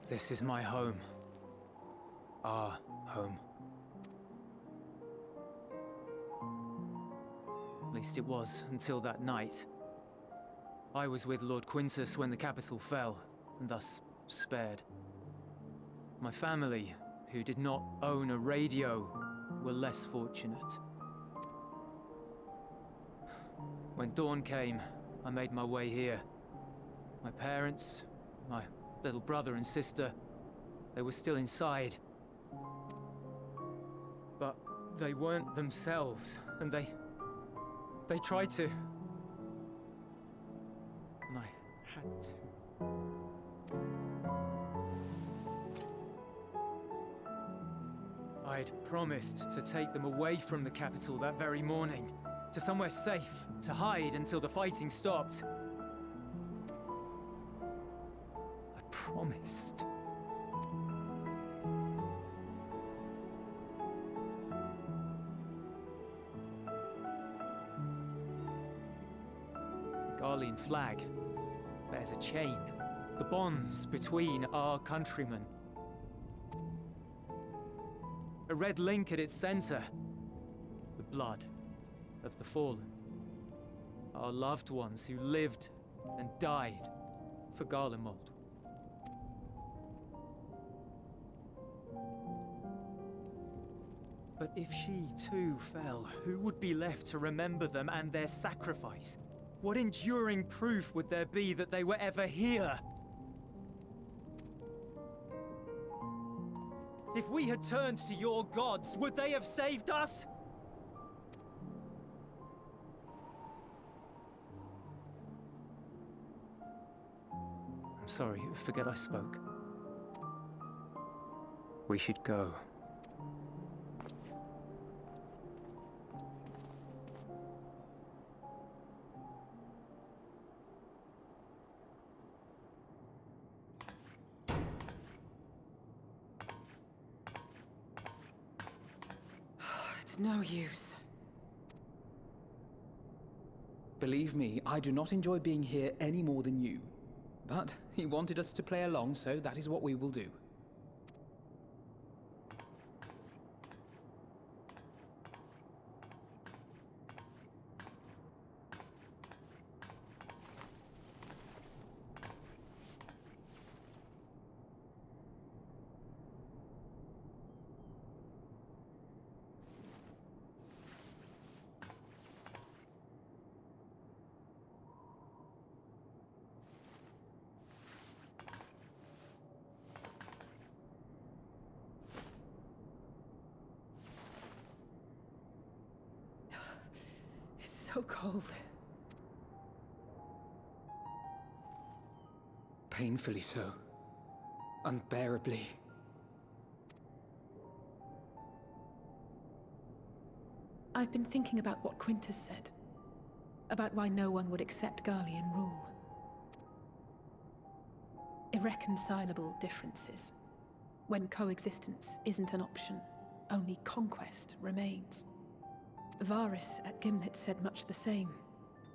This is my home. Our home. At least it was until that night. I was with Lord Quintus when the capital fell, and thus spared. My family, who did not own a radio, were less fortunate. When dawn came, I made my way here. My parents, my little brother and sister, they were still inside. But they weren't themselves, and they tried to. And I had to. I'd promised to take them away from the capital that very morning, to somewhere safe, to hide until the fighting stopped. I promised. The Garlean flag bears a chain, the bonds between our countrymen. A red link at its center, the blood of the fallen. Our loved ones who lived and died for Garlemald. But if she too fell, who would be left to remember them and their sacrifice? What enduring proof would there be that they were ever here? If we had turned to your gods, would they have saved us? I'm sorry, forget I spoke. We should go. No use. Believe me, I do not enjoy being here any more than you. But he wanted us to play along, so that is what we will do. So cold. Painfully so. Unbearably. I've been thinking about what Quintus said. About why no one would accept Garlean rule. Irreconcilable differences. When coexistence isn't an option, only conquest remains. Varus at Gimlet said much the same.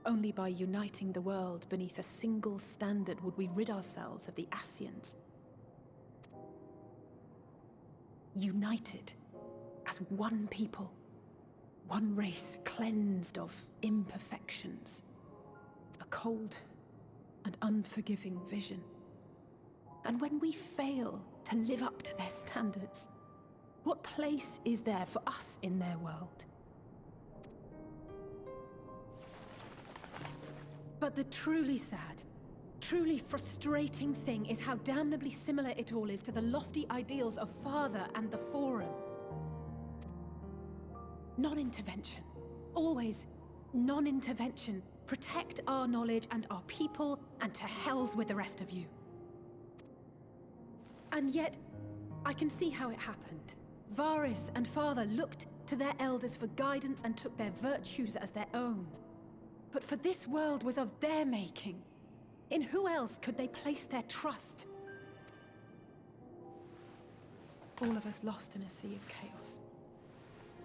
Only by uniting the world beneath a single standard would we rid ourselves of the Ascians. United as one people, one race cleansed of imperfections. A cold and unforgiving vision. And when we fail to live up to their standards, what place is there for us in their world? But the truly sad, truly frustrating thing is how damnably similar it all is to the lofty ideals of Father and the Forum. Non-intervention. Always non-intervention. Protect our knowledge and our people, and to hells with the rest of you. And yet, I can see how it happened. Varus and Father looked to their elders for guidance and took their virtues as their own. But for this world was of their making. In who else could they place their trust? All of us lost in a sea of chaos,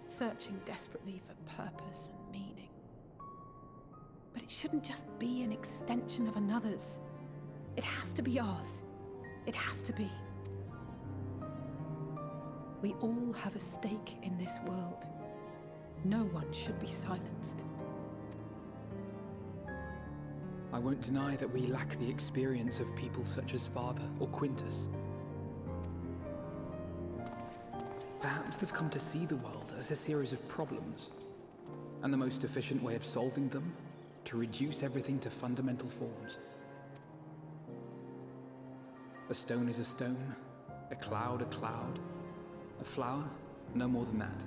searching desperately for purpose and meaning. But it shouldn't just be an extension of another's. It has to be ours. It has to be. We all have a stake in this world. No one should be silenced. I won't deny that we lack the experience of people such as Father or Quintus. Perhaps they've come to see the world as a series of problems, and the most efficient way of solving them, to reduce everything to fundamental forms. A stone is a stone, a cloud, a flower, no more than that.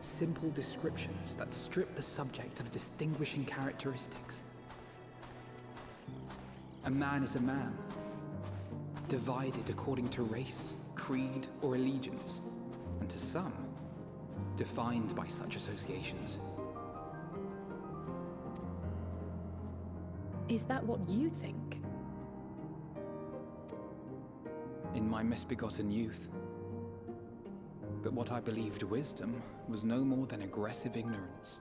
Simple descriptions that strip the subject of distinguishing characteristics. A man is a man, divided according to race, creed, or allegiance, and to some, defined by such associations. Is that what you think? In my misbegotten youth. But what I believed wisdom was no more than aggressive ignorance.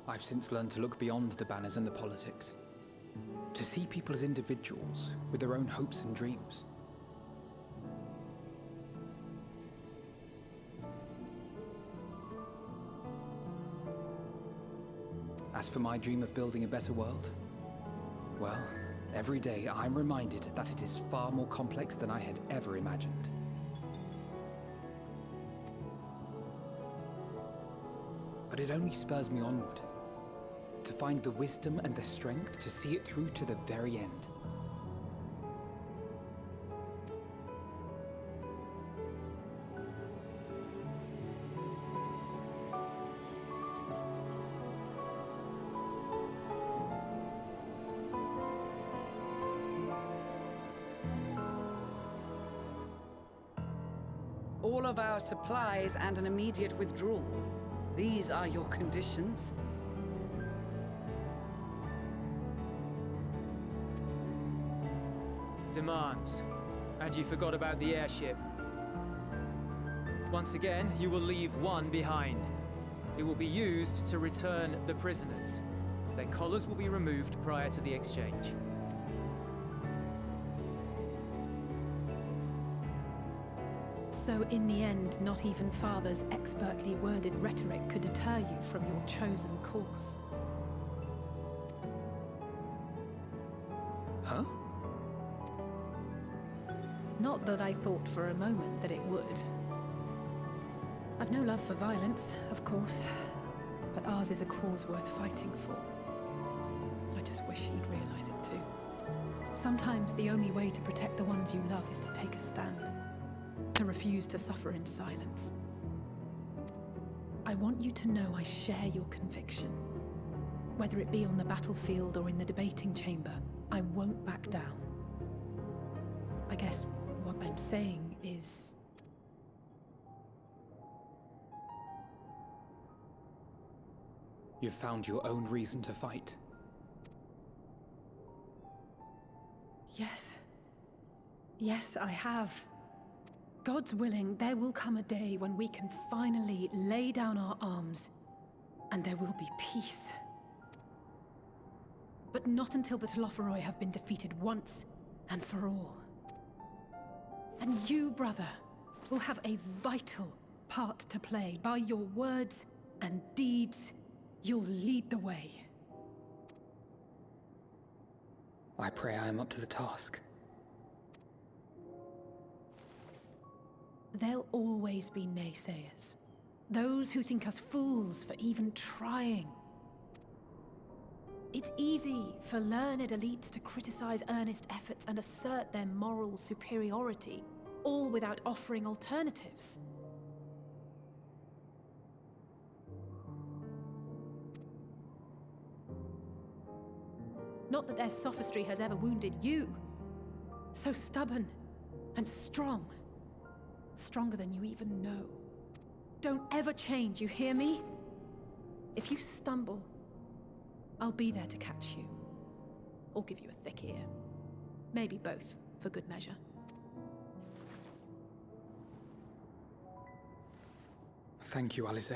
I've since learned to look beyond the banners and the politics, to see people as individuals with their own hopes and dreams. As for my dream of building a better world, well, every day I'm reminded that it is far more complex than I had ever imagined. But it only spurs me onward, to find the wisdom and the strength to see it through to the very end. All of our supplies and an immediate withdrawal. These are your conditions? Demands. And you forgot about the airship. Once again, you will leave one behind. It will be used to return the prisoners. Their collars will be removed prior to the exchange. So in the end, not even Father's expertly worded rhetoric could deter you from your chosen course. Huh? Not that I thought for a moment that it would. I've no love for violence, of course, but ours is a cause worth fighting for. I just wish he'd realize it too. Sometimes the only way to protect the ones you love is to take a stand. To refuse to suffer in silence. I want you to know I share your conviction. Whether it be on the battlefield or in the debating chamber, I won't back down. I guess what I'm saying is... You've found your own reason to fight. Yes. Yes, I have. God's willing, there will come a day when we can finally lay down our arms, and there will be peace. But not until the Telophoroi have been defeated once and for all. And you, brother, will have a vital part to play. By your words and deeds, you'll lead the way. I pray I am up to the task. There'll always be naysayers. Those who think us fools for even trying. It's easy for learned elites to criticize earnest efforts and assert their moral superiority, all without offering alternatives. Not that their sophistry has ever wounded you. So stubborn and strong. Stronger than you even know. Don't ever change, you hear me? If you stumble, I'll be there to catch you. Or give you a thick ear. Maybe both, for good measure. Thank you, Alice.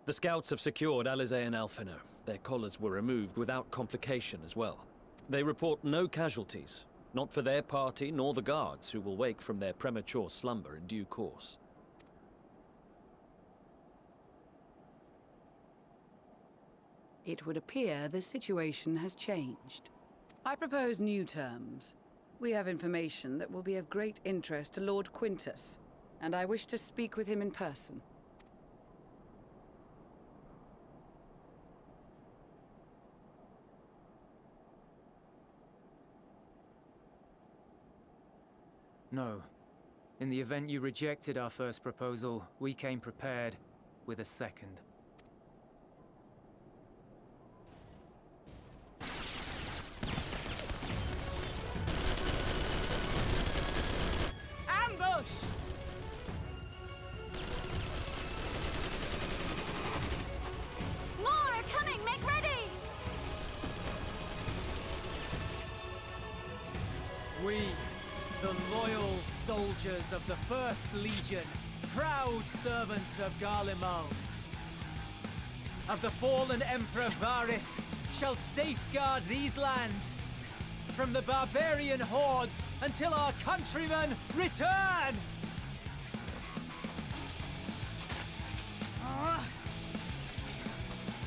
The scouts have secured Alizé and Alphino. Their collars were removed without complication as well. They report no casualties, not for their party nor the guards, who will wake from their premature slumber in due course. It would appear the situation has changed. I propose new terms. We have information that will be of great interest to Lord Quintus, and I wish to speak with him in person. No. In the event you rejected our first proposal, we came prepared with a second. Ambush! More are coming! Make ready! We, the loyal soldiers of the First Legion, proud servants of Garlemald, of the fallen Emperor Varys, shall safeguard these lands from the barbarian hordes until our countrymen return!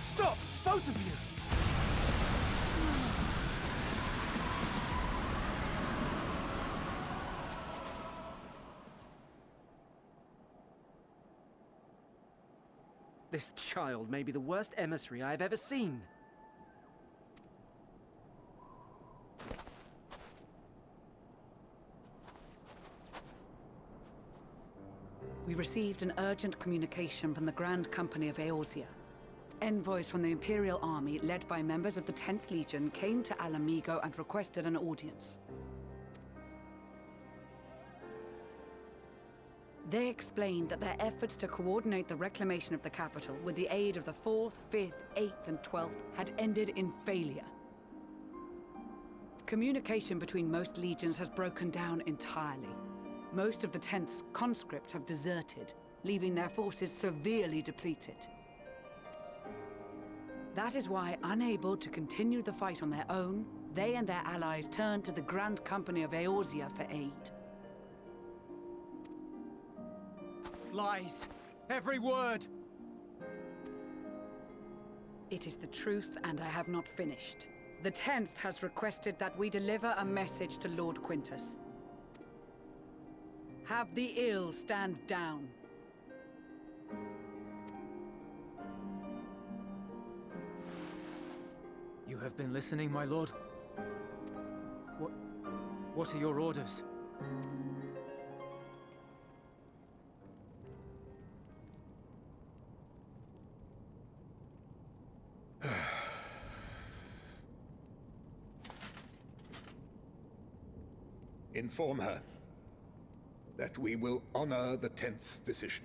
Stop! Both of you! This child may be the worst emissary I have ever seen. We received an urgent communication from the Grand Company of Eorzea. Envoys from the Imperial Army, led by members of the 10th Legion, came to Alamigo and requested an audience. They explained that their efforts to coordinate the reclamation of the capital with the aid of the 4th, 5th, 8th, and 12th had ended in failure. Communication between most legions has broken down entirely. Most of the 10th's conscripts have deserted, leaving their forces severely depleted. That is why, unable to continue the fight on their own, they and their allies turned to the Grand Company of Eorzea for aid. Lies! Every word! It is the truth, and I have not finished. The 10th has requested that we deliver a message to Lord Quintus. Have the ill stand down. You have been listening, my lord? What are your orders? Inform her that we will honor the 10th's decision.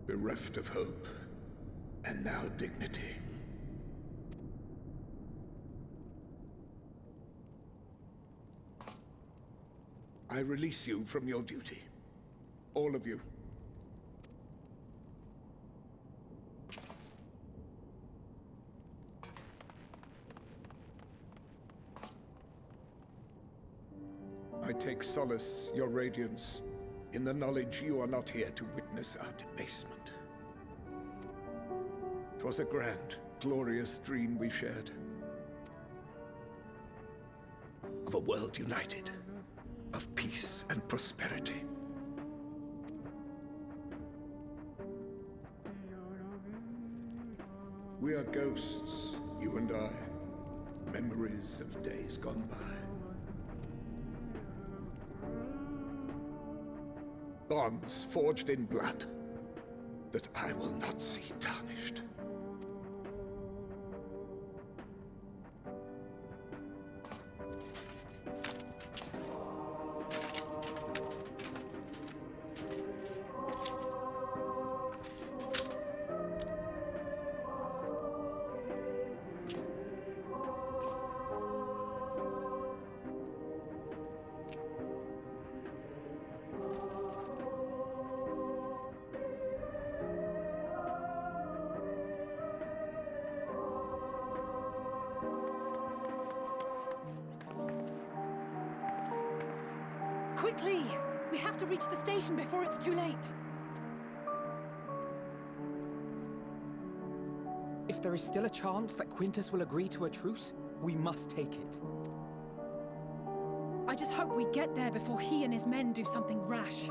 Bereft of hope, and now dignity. I release you from your duty. All of you. I take solace, your radiance, in the knowledge you are not here to witness our debasement. 'Twas a grand, glorious dream we shared. Of a world united, of peace and prosperity. We are ghosts, you and I, memories of days gone by. Bonds forged in blood that I will not see tarnished. Quickly! We have to reach the station before it's too late. If there is still a chance that Quintus will agree to a truce, we must take it. I just hope we get there before he and his men do something rash.